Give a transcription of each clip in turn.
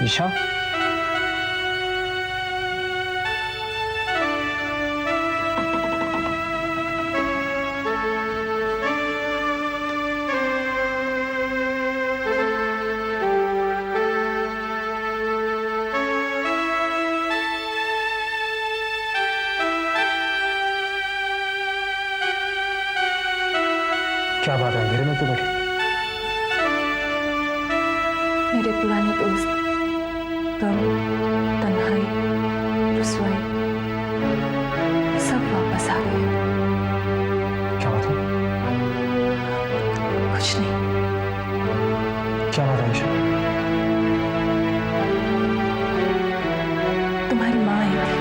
ईशा, क्या बात है, अंधेरे में क्यों बैठी? मेरे पुराने दोस्त, गम, तन्हाई, रुसवाई सब वापस आ गए। क्या बात है? कुछ नहीं। क्या बात है ईशा? तुम्हारी माँ आई थी।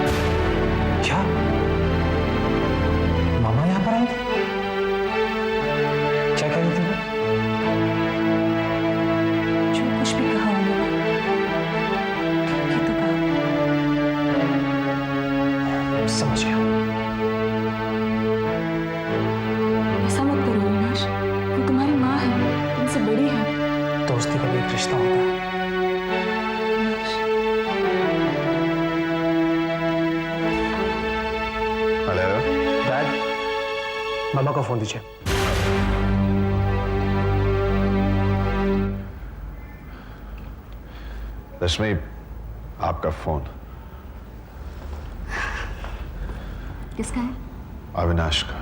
क्या? मामा यहाँ पर आई थी? क्या कह रही थी वो? जो कुछ भी कहा उन्होंने ठीक ही तो कहा। समझ गया। ऐसा मत करो अविनाश, वो तुम्हारी माँ है, तुमसे बड़ी है। दोस्ती का भी एक रिश्ता होता है। अविनाश, हेलो डैड, मामा को फोन दीजिए। रश्मि, आपका फोन। किसका है? अविनाश का।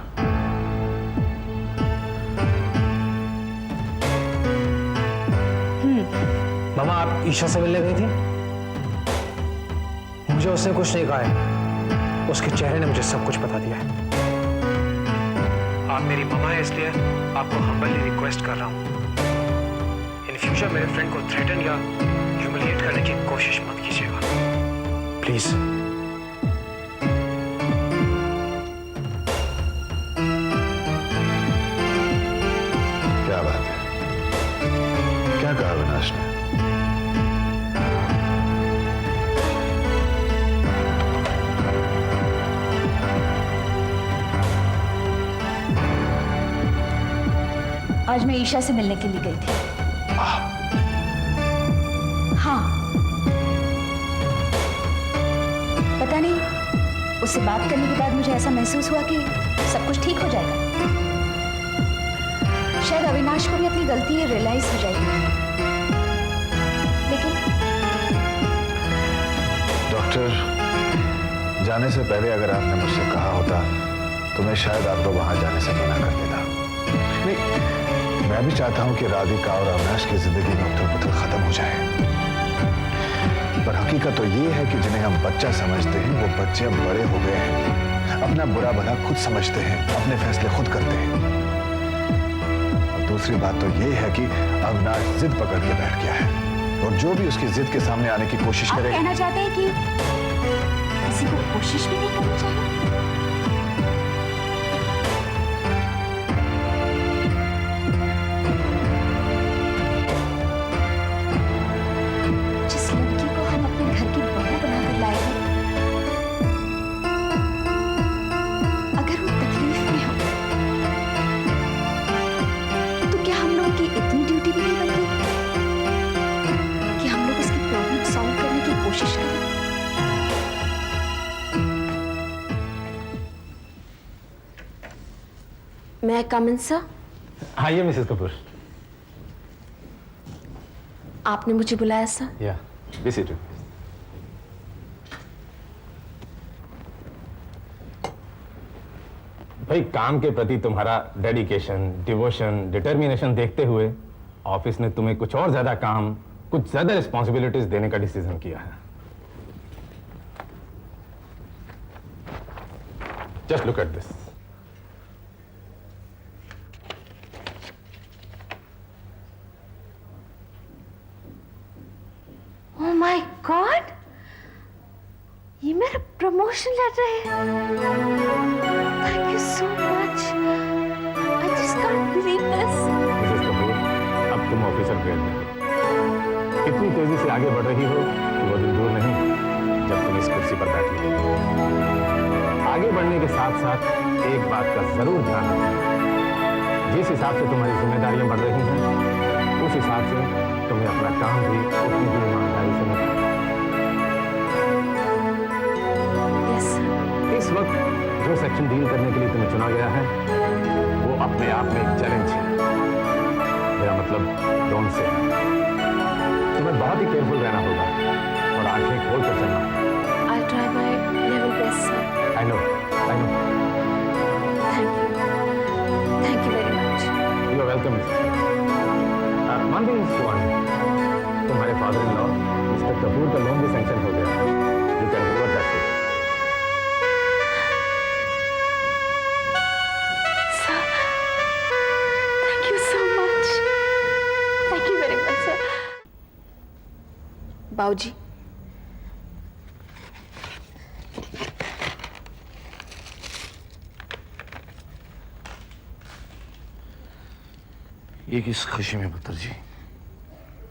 मामा, आप ईशा से मिलने गई थी? मुझे उसने कुछ नहीं कहा है। उसके चेहरे ने मुझे सब कुछ बता दिया है। आप मेरी मामा है, इसलिए आपको हम्बली रिक्वेस्ट कर रहा हूं, इन फ्यूचर मेरे फ्रेंड को थ्रेटन या ह्यूमिलिएट करने की कोशिश मत कीजिएगा, प्लीज। क्या बात है? क्या कहा अविनाश ने? आज मैं ईशा से मिलने के लिए गई थी। हाँ, पता नहीं, उससे बात करने के बाद मुझे ऐसा महसूस हुआ कि सब कुछ ठीक हो जाएगा। शायद अविनाश को भी अपनी गलती रियलाइज हो जाएगी। लेकिन डॉक्टर, जाने से पहले अगर आपने मुझसे कहा होता तो मैं शायद आपको वहां जाने से मना कर देता। नहीं, मैं भी चाहता हूं कि राधिका और अविनाश की जिंदगी में उथल-पुथल खत्म हो जाए, पर हकीकत तो ये है कि जिन्हें हम बच्चा समझते हैं वो बच्चे अब बड़े हो गए हैं, अपना बुरा भला खुद समझते हैं, अपने फैसले खुद करते हैं। और दूसरी बात तो ये है कि अविनाश जिद पकड़ के बैठ गया है, और जो भी उसकी जिद के सामने आने की कोशिश आप करे। कहना चाहते हैं कि किसी को कोशिश भी नहीं करनी चाहिए? जिस लड़की को हम अपने घर की बहू बनाकर लाए हैं, अगर वो तकलीफ में हो तो क्या हम लोगों की इतनी ड्यूटी भी नहीं बनती कि हम लोग उसकी प्रॉब्लम सॉल्व करने की कोशिश करें? मैं कम इन सर? आइए मिसेस कपूर। आपने मुझे बुलाया सर? या बी सीटेड। भाई, काम के प्रति तुम्हारा डेडिकेशन, डिवोशन, डिटर्मिनेशन देखते हुए ऑफिस ने तुम्हें कुछ और ज्यादा काम, कुछ ज्यादा रिस्पॉन्सिबिलिटीज देने का डिसीजन किया है। Just look at this. Oh my God, ये मेरा प्रमोशन लेटर है। Thank you so much. I just can't believe this. Mrs Kapoor, अब तुम ऑफिसर ग्रेड में हो। इतनी तेजी से आगे बढ़ रही हो कि वो दिन दूर नहीं जब तुम इस कुर्सी पर बैठी हो। आगे बढ़ने के साथ साथ एक बात का जरूर ध्यान रखना, जिस हिसाब से तुम्हारी जिम्मेदारियां बढ़ रही हैं उस हिसाब से तुम्हें अपना काम भी उतनी ही ईमानदारी से निभाना है। Yes sir. इस वक्त जो सेक्शन डील करने के लिए तुम्हें चुना गया है वो अपने आप में एक चैलेंज है। मेरा मतलब डोंट से तुम्हें बहुत ही केयरफुल रहना होगा और आंखें खोल कर चलना है। I'll try my level best, sir. I know Thank you very much. You are welcome. One thing is one, तुम्हारे father in law mister Kapoor का लोन भी सैंक्शन हो गया। You can river that too. Sir, thank you so much. Thank you very much, sir. बाऊजी, ये किस खुशी में पुत्र जी?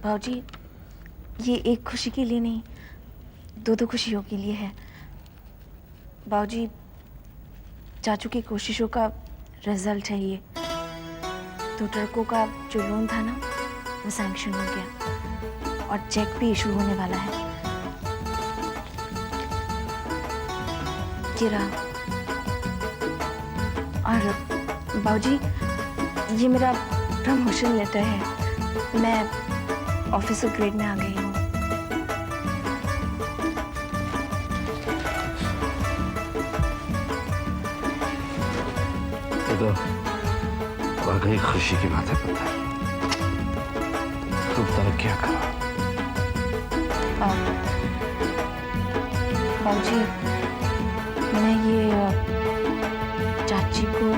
बाबूजी, ये एक खुशी के लिए नहीं, दो खुशियों के लिए है। बाबूजी, चाचू की कोशिशों का रिजल्ट है ये। तो ट्रकों का जो लोन था ना, वो सैंक्शन हो गया और चेक भी इशू होने वाला है। ये रहा। और बाबूजी, ये मेरा प्रमोशन लेटर है। मैं ऑफिसर ग्रेड में आ गई हूँ। ये तो वाकई खुशी की बात है पुत्र। खूब तरक्कियां करो। बाबूजी, मैं ये चाची को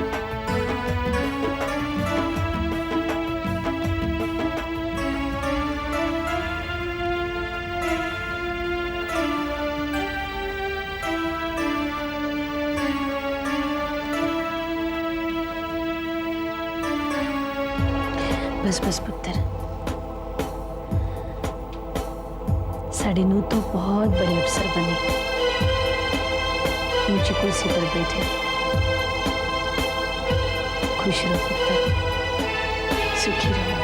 बस पुत्र, साढ़े नौ तो बहुत बड़े अफसर बने, ऊंची कुर्सी पर बैठे। खुश रहो पुत्र, सुखी रहो।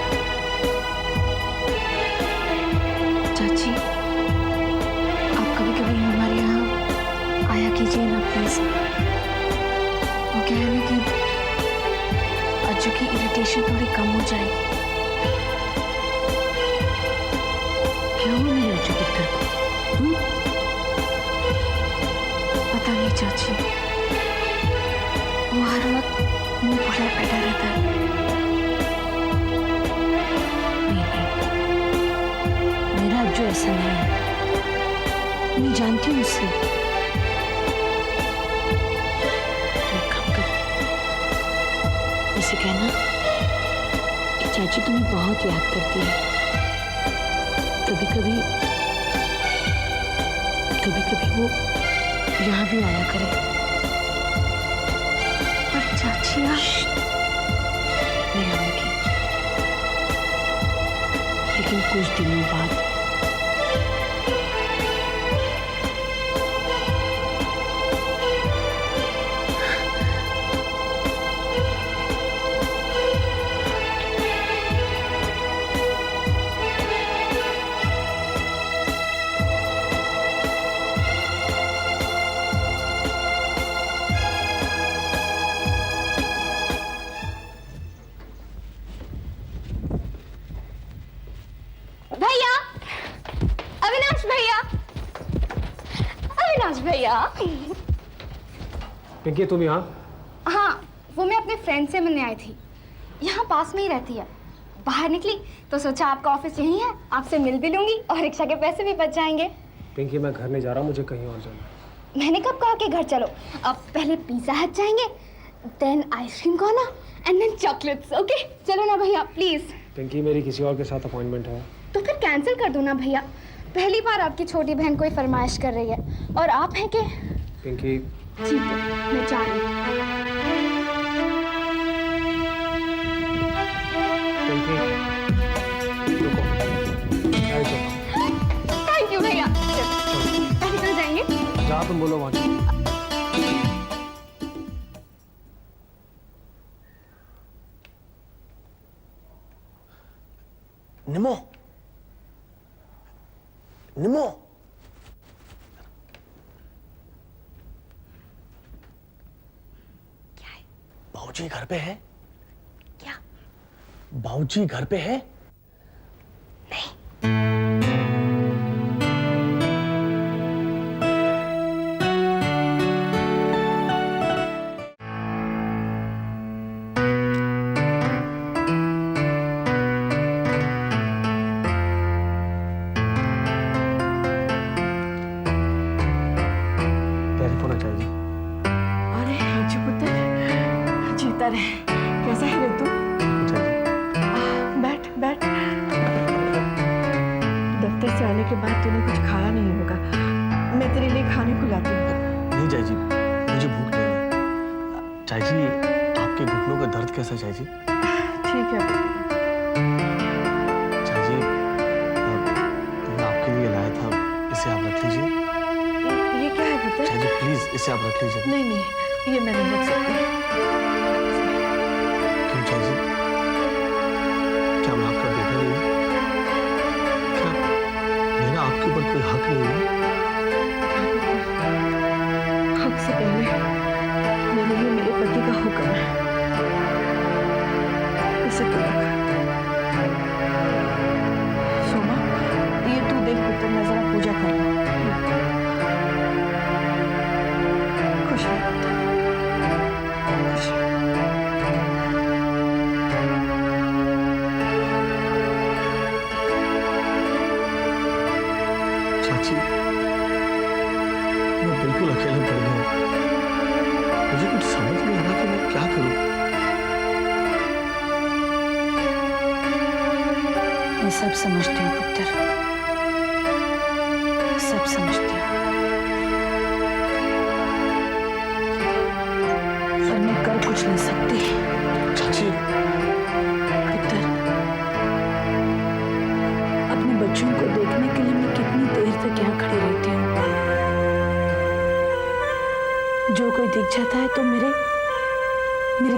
चाची, आप कभी कभी हमारे यहाँ आया कीजिए ना प्लीज। वो क्या है ना कि अज्जू की इरिटेशन थोड़ी कम हो जाएगी। क्यों नहीं अज्जू पुत्र? पता नहीं चाची, वो हर वक्त मुंह फुलाए बैठा रहता है। नहीं, मेरा अज्जू ऐसा नहीं है, मैं जानती हूँ उससे। उसे कहना कि चाची तुम्हें बहुत याद करती है। कभी कभी वो यहाँ भी आया करे। पर चाची नहीं आऊंगी, लेकिन कुछ दिनों बाद। भैया। पिंकी, तुम यहाँ? हाँ, वो मैं अपने फ्रेंड से मिलने आई थी, यहाँ पास में ही रहती है। बाहर निकली तो सोचा आपका ऑफिस यहीं है, आपसे मिल भी लूंगी और रिक्शा के पैसे भी बच जाएंगे। पिंकी, मैं घर नहीं जा रहा, मुझे कहीं और जाना है। मैंने कब कहा कि घर चलो? अब पहले पिज्जा हट जाएंगे, then ice cream corner and then chocolates. Okay चलो ना भैया प्लीज। पिंकी, मेरी किसी और के साथ अपॉइंटमेंट है। तो फिर कैंसिल कर दो ना भैया, पहली बार आपकी छोटी बहन कोई फरमाइश कर रही है और आप हैं कि? पिंकी, ठीक है, मैं जा रही हूँ। पिंकी, रुको, मैं चलता हूँ। थैंक यू भैया। पहले चल जाएंगे। जहाँ तुम बोलो वहाँ चलो। निमो, निमो, क्या है? बाबूजी घर पे है? क्या? बाबूजी घर पे है? टेलीफोन आ चाहिए। अरे जी पुत्र, जीता रहे। कैसा है रे तू? बैठ बैठ। दफ्तर से आने के बाद तूने कुछ खाया नहीं होगा, मैं तेरे लिए खाने को लाती हूँ। नहीं चाची जी, मुझे भूख नहीं है। चाची जी, आपके घुटनों का दर्द कैसा है चाची जी? ठीक है पुत्र। चाची जी, मैं आपके लिए लाया था, इसे आप रख लीजिए। ये क्या है पुत्र? चाची जी, प्लीज इसे आप रख लीजिए। नहीं नहीं, ये मैं नहीं रख सकती। क्यों चाची जी? क्या मैं आपका बेटा नहीं हूँ? क्या मेरा आपके ऊपर कोई हक नहीं है? हक से पहले मेरे लिए मेरे पति का हुक्म है। इसे तो रख। सोमा, ये तू देख पुत्र, मैं जरा पूजा कर लूं। खुश रह पुत्र, खुश रह। चाची, मैं बिल्कुल अकेला पड़ गया हूँ। मुझे कुछ समझ नहीं आ रहा कि मैं क्या करूं। मैं सब समझती हूँ पुत्र, सब समझती हूँ, पर मैं कर कुछ नहीं सकती। चाची, पुत्र, अपने बच्चों को देखने के लिए मैं कितनी देर तक यहाँ खड़ी रहती हूँ। जो कोई दिख जाता है तो मेरे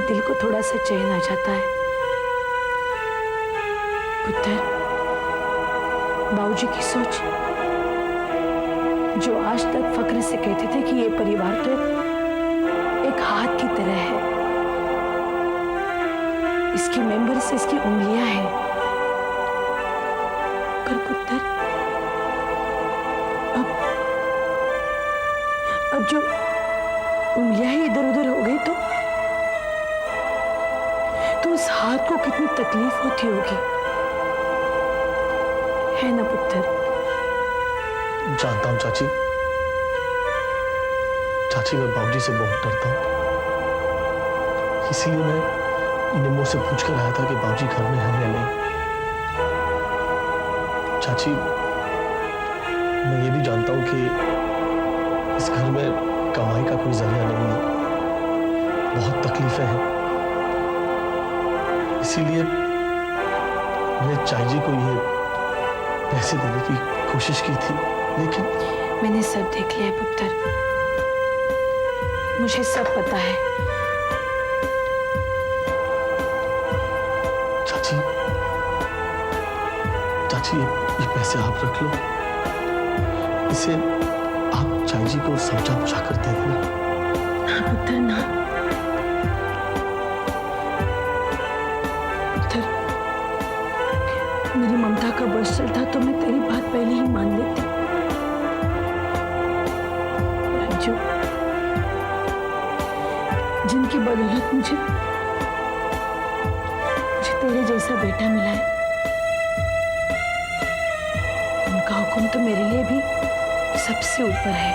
दिल को थोड़ा सा चैन आ जाता है। पुत्र, बाबूजी की सोच, जो आज तक फक्र से कहते थे कि ये परिवार तो एक हाथ की तरह है, इसके मेंबर से इसकी उंगलियां हैं, पर पुत्र, अब जो उंगलियां ही इधर उधर हो गई तो उस हाथ को कितनी तकलीफ होती होगी, है ना पुत्र? जानता हूं चाची। चाची, मैं बाबूजी से बहुत डरता हूं, इसीलिए मैं निम्मो से पूछकर आया था कि बाबूजी घर में है या नहीं। चाची, मैं ये भी जानता हूं कि इस घर में कमाई का कोई जरिया नहीं है, बहुत तकलीफें हैं, इसीलिए मैंने चाची जी को ये पैसे देने की कोशिश की थी, लेकिन मैंने सब देख लिया पुत्र, मुझे सब पता है। चाची, चाची, ये पैसे आप रख लो, इसे आप चाची जी को समझा बुझा कर दे देना। ना पुत्र, ना पुत्र, मेरी ममता का बस चलता तो मैं तेरी बात पहले ही मान लेती। रंजू, जिनकी बदौलत मुझे तेरे जैसा बेटा मिला है, उनका हुक्म तो मेरे लिए भी सबसे ऊपर है,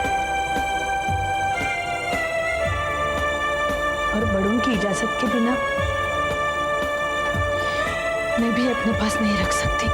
और बड़ों की इजाजत के बिना मैं भी अपने पास नहीं रख सकती।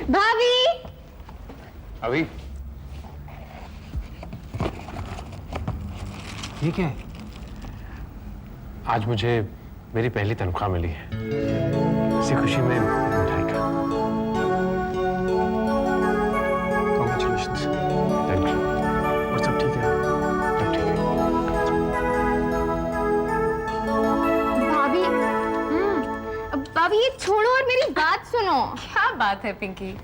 भाभी, अभी ये क्या है? आज मुझे मेरी पहली तनख्वाह मिली है। इसी खुशी में मिठाई का। Congratulations. Thank you. और सब ठीक है? सब ठीक है। भाभी भाभी ये छोड़ो और मेरी बात सुनो। क्या बात है पिंकी?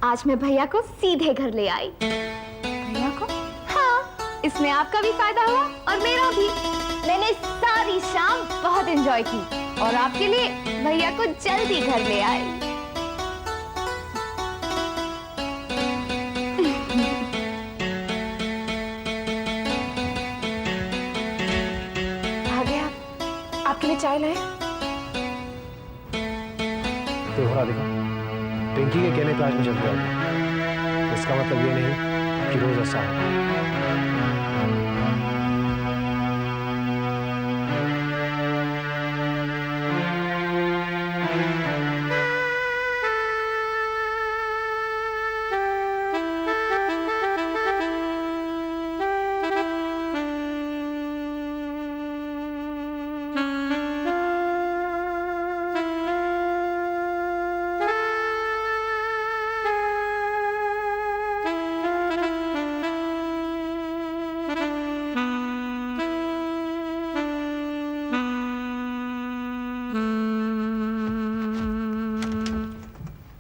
आज मैं भैया को सीधे घर ले आई। भैया को? हाँ, इसमें आपका भी फायदा हुआ और मेरा भी। मैंने सारी शाम बहुत एंजॉय की और आपके लिए भैया को जल्दी घर ले आई। आ गया। आपके लिए चाय लाए? तो राधिका, पिंकी के कहने पे आज मैं जल्दी आ गया। इसका मतलब ये नहीं कि रोज ऐसा है।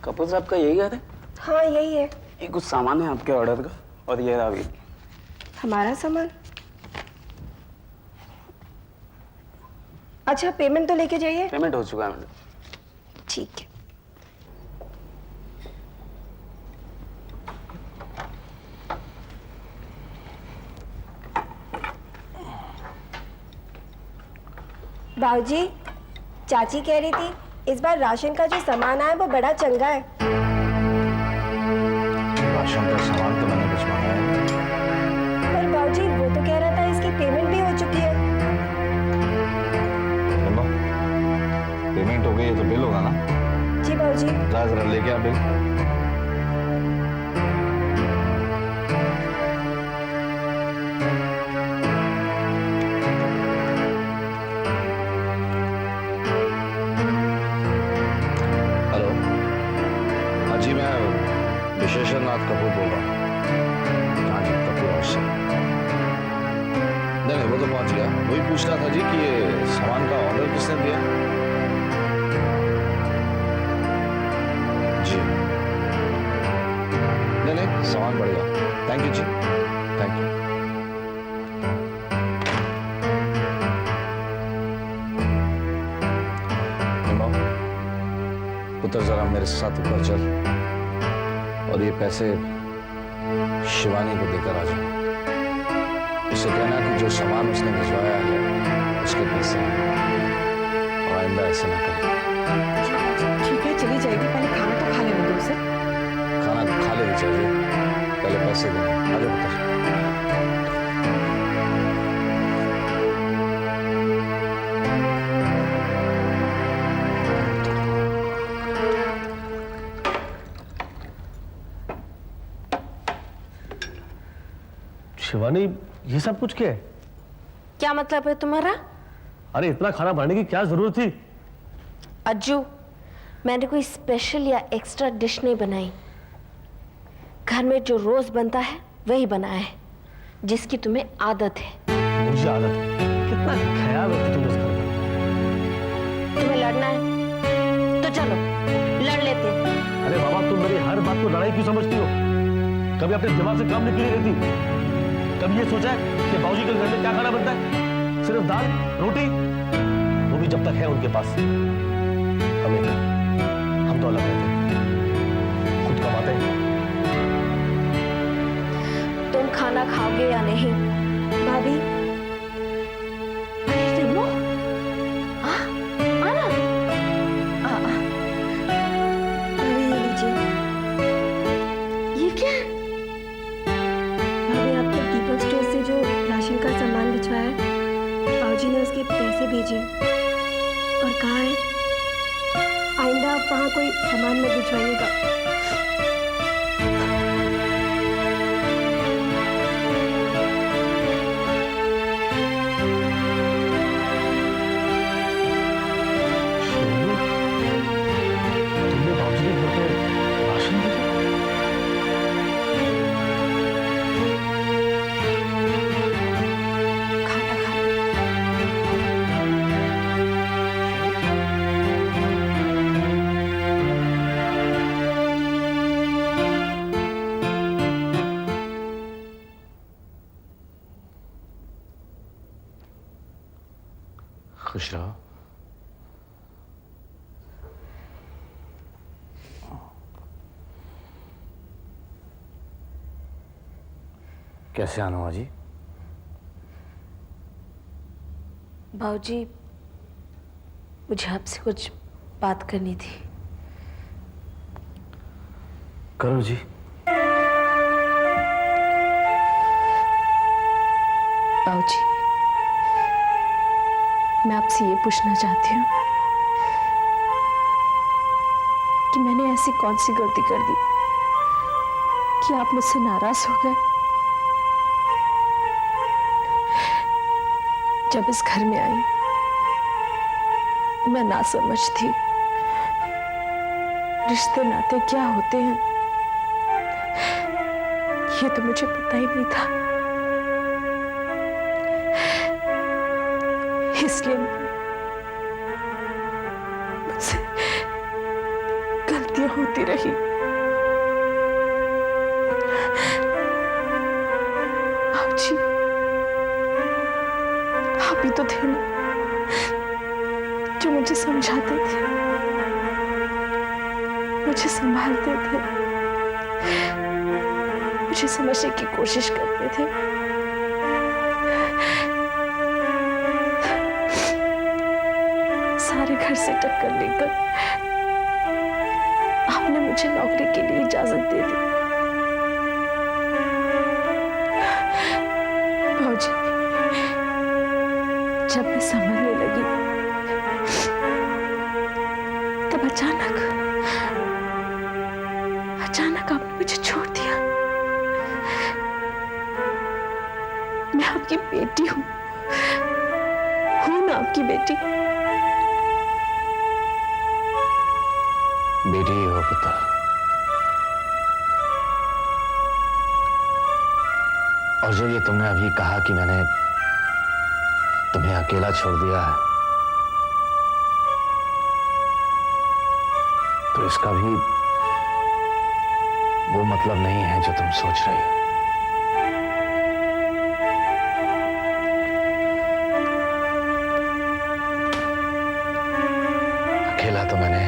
कपूर साहब का यही घर है? हाँ यही है। ये कुछ सामान है आपके ऑर्डर का और ये रहा बिल। हमारा सामान? अच्छा पेमेंट तो लेके जाइए। पेमेंट हो चुका है मैडम। ठीक है। बाबूजी, चाची कह रही थी इस बार राशन का जो सामान आया वो बड़ा चंगा है। राशन का सामान तो मैंने कुछ मंगाया नहीं। पर बाबूजी वो तो कह रहा था इसकी पेमेंट भी हो चुकी है। पेमेंट हो गई है तो बिल होगा ना? जी बाबूजी। जरा लेके आ बिल। हेलो, हाँ जी, मैं विशेषनाथ कपूर बोल रहा हूँ। हाँ जी, कपूर हाउस से। नहीं वो तो पहुंच गया। वही पूछ रहा था जी कि ये सामान का ऑर्डर किसने दिया? जी नहीं सामान बढ़िया। थैंक यू जी, थैंक यू। पुत्र जरा मेरे साथ ऊपर चल और ये पैसे शिवानी को देकर आ जाओ। उसे कहना कि जो सामान उसने भिजवाया है उसके पैसे हैं और आइंदा ऐसे ना करें। ठीक है चली जाएगी, पहले खाना तो खा लेने दो उसे। खाना खा लेनी चाहिए, पहले पैसे देने। आ जाओ पुत्र। शिवानी, ये सब कुछ क्या है? क्या मतलब है तुम्हारा? अरे इतना खाना बनाने की क्या जरूरत थी? अज्जू, मैंने कोई स्पेशल या एक्स्ट्रा डिश नहीं बनाई। घर में जो रोज बनता है वही बनाया है, जिसकी तुम्हें आदत है। मुझे आदत है? कितना ख्याल रखती तुम इस घर का। तुम्हें लड़ना है तो चलो लड़ लेते हैं। अरे बाबा, तुम मेरी हर बात को लड़ाई क्यों समझती हो? कभी अपने दिमाग से काम नहीं क्लियर रहती? कभी ये सोचा है कि बाबूजी के घर में क्या खाना बनता है? सिर्फ दाल रोटी, वो भी जब तक है उनके पास। हमें क्या? हम तो अलग रहते हैं, खुद कमाते हैं। तुम खाना खाओगे या नहीं? भाभी, अरे सिमो, आना। भाभी ये लीजिए। ये क्या है? भाभी आपको दीपक स्टोर से जो राशन का सामान भिजवाया है, बाबूजी ने उसके पैसे भेजे और कहा है आइंदा आप वहाँ कोई सामान मत भिजवाइएगा। खुश रहो। कैसे आना हुआ जी? बाबूजी, मुझे आपसे कुछ बात करनी थी। करो जी। बाबूजी, मैं आपसे ये पूछना चाहती हूँ कि मैंने ऐसी कौन सी गलती कर दी कि आप मुझसे नाराज हो गए? जब इस घर में आई, मैं ना समझ थी। रिश्ते नाते क्या होते हैं ये तो मुझे पता ही नहीं था। इसलिए मुझसे गलतियां होती रही। बाबूजी, आप ही तो थे ना जो मुझे समझाते थे, मुझे संभालते थे, मुझे समझने की कोशिश करते थे। सारे घर से टक्कर लेकर आपने मुझे नौकरी के लिए इजाजत दे दी। बाबूजी, जब मैं संभलने लगी तब अचानक आपने मुझे छोड़ दिया। मैं आपकी बेटी हूं ना आपकी बेटी। बेटी ही हो पुत्र। और जो ये तुमने अभी कहा कि मैंने तुम्हें अकेला छोड़ दिया है, तो इसका भी वो मतलब नहीं है जो तुम सोच रही हो। अकेला तो मैंने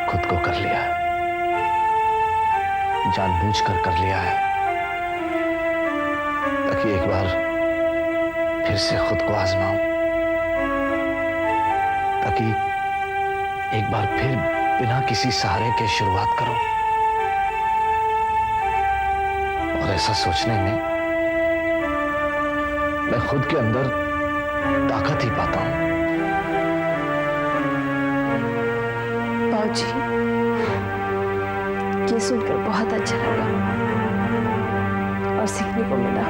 खुद को कर लिया है, जानबूझकर कर लिया है, ताकि एक बार फिर से खुद को आजमाऊं, ताकि एक बार फिर बिना किसी सहारे के शुरुआत करूं। और ऐसा सोचने में मैं खुद के अंदर ताकत ही पाता हूं। बाबूजी, ये सुनकर बहुत अच्छा लगा और सीखने को मिला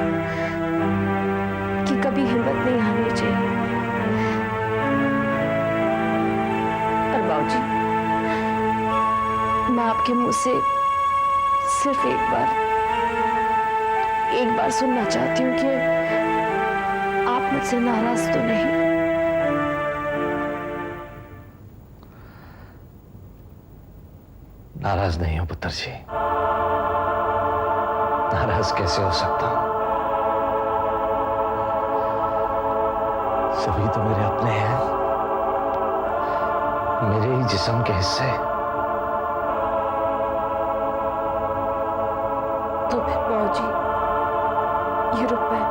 कि कभी हिम्मत नहीं हारनी चाहिए। पर बाबूजी, मैं आपके मुंह से सिर्फ एक बार सुनना चाहती हूँ कि आप मुझसे नाराज तो नहीं? नाराज नहीं हो पुत्र जी। नाराज कैसे हो सकता हूं? सभी तो मेरे अपने हैं, मेरे ही जिस्म के हिस्से। तो फिर बाबूजी, ये रुपए